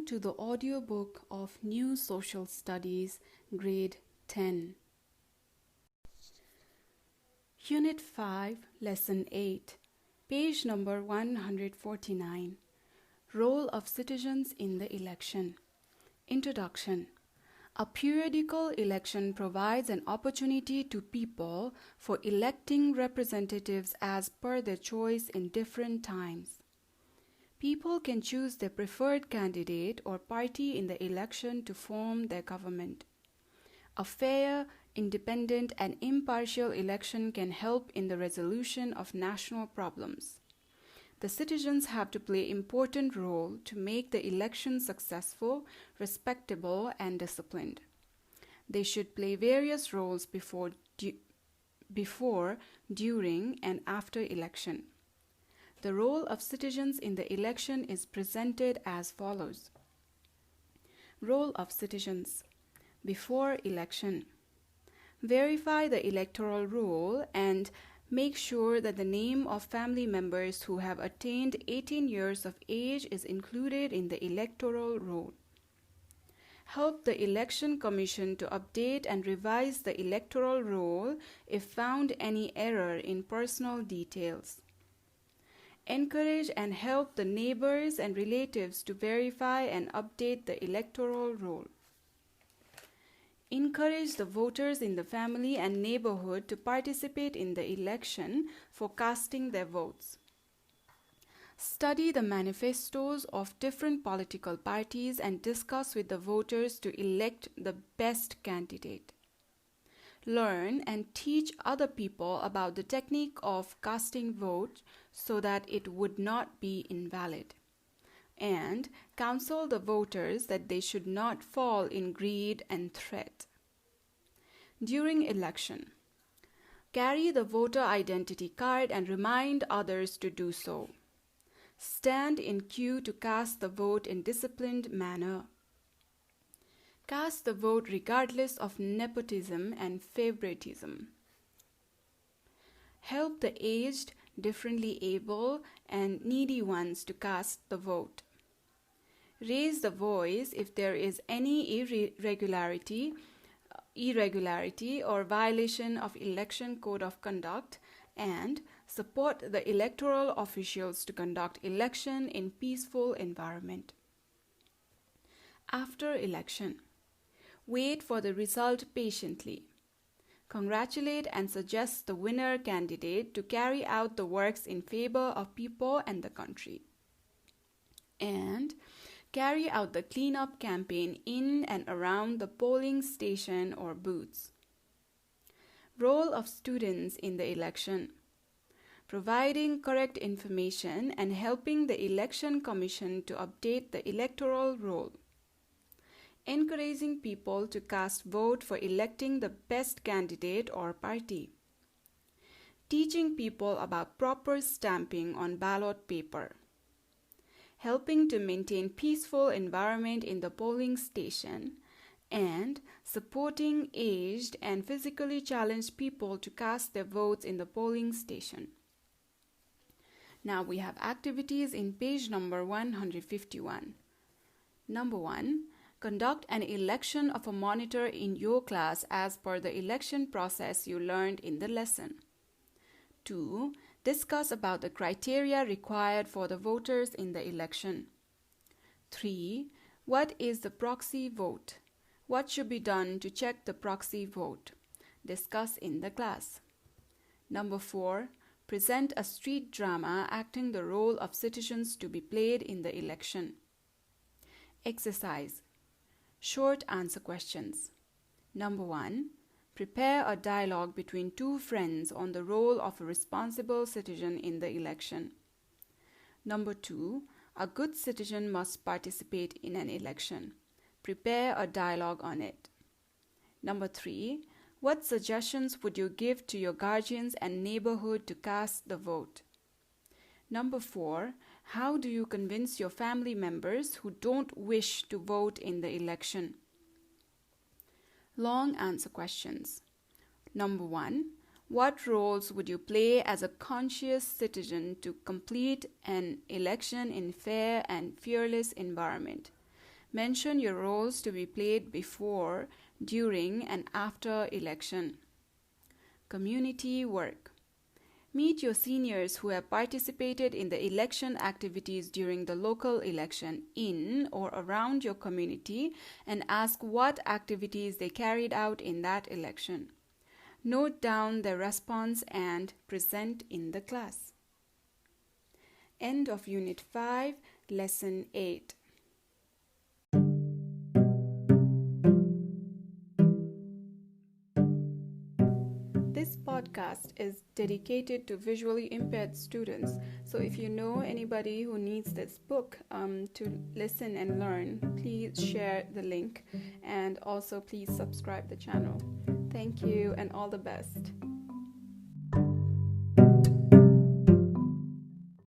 to the audiobook of New Social Studies, Grade 10. Unit 5, Lesson 8, page number 149. Role of Citizens in the Election. Introduction. A periodical election provides an opportunity to people for electing representatives as per their choice in different times. People can choose their preferred candidate or party in the election to form their government. A fair, independent, and impartial election can help in the resolution of national problems. The citizens have to play an important role to make the election successful, respectable, and disciplined. They should play various roles before, during, and after election. The role of citizens in the election is presented as follows. Role of citizens. Before election. Verify the electoral roll and make sure that the name of family members who have attained 18 years of age is included in the electoral roll. Help the Election Commission to update and revise the electoral roll if found any error in personal details. Encourage and help the neighbors and relatives to verify and update the electoral roll. Encourage the voters in the family and neighborhood to participate in the election for casting their votes. Study the manifestos of different political parties and discuss with the voters to elect the best candidate. Learn and teach other people about the technique of casting votes so that it would not be invalid. And counsel the voters that they should not fall in greed and threat. During election, carry the voter identity card and remind others to do so. Stand in queue to cast the vote in disciplined manner. Cast the vote regardless of nepotism and favoritism. Help the aged, differently able, and needy ones to cast the vote. Raise the voice if there is any irregularity or violation of election code of conduct, and support the electoral officials to conduct election in peaceful environment. After election, wait for the result patiently. Congratulate and suggest the winner candidate to carry out the works in favor of people and the country. And carry out the cleanup campaign in and around the polling station or booths. Role of students in the election. Providing correct information and helping the Election Commission to update the electoral roll. Encouraging people to cast vote for electing the best candidate or party. Teaching people about proper stamping on ballot paper. Helping to maintain peaceful environment in the polling station, and supporting aged and physically challenged people to cast their votes in the polling station. Now we have activities in page number 151. Number 1. Conduct an election of a monitor in your class as per the election process you learned in the lesson. 2. Discuss about the criteria required for the voters in the election. 3. What is the proxy vote? What should be done to check the proxy vote? Discuss in the class. Number 4. Present a street drama acting the role of citizens to be played in the election. Exercise. Short answer questions. Number 1. Prepare a dialogue between two friends on the role of a responsible citizen in the election. Number 2. A good citizen must participate in an election. Prepare a dialogue on it. Number 3. What suggestions would you give to your guardians and neighborhood to cast the vote? Number 4. How do you convince your family members who don't wish to vote in the election? Long answer questions. Number 1. What roles would you play as a conscious citizen to complete an election in fair and fearless environment? Mention your roles to be played before, during, and after election. Community work. Meet your seniors who have participated in the election activities during the local election in or around your community and ask what activities they carried out in that election. Note down their response and present in the class. End of Unit 5, Lesson 8. This podcast is dedicated to visually impaired students. So if you know anybody who needs this book to listen and learn, please share the link and also please subscribe the channel. Thank you and all the best.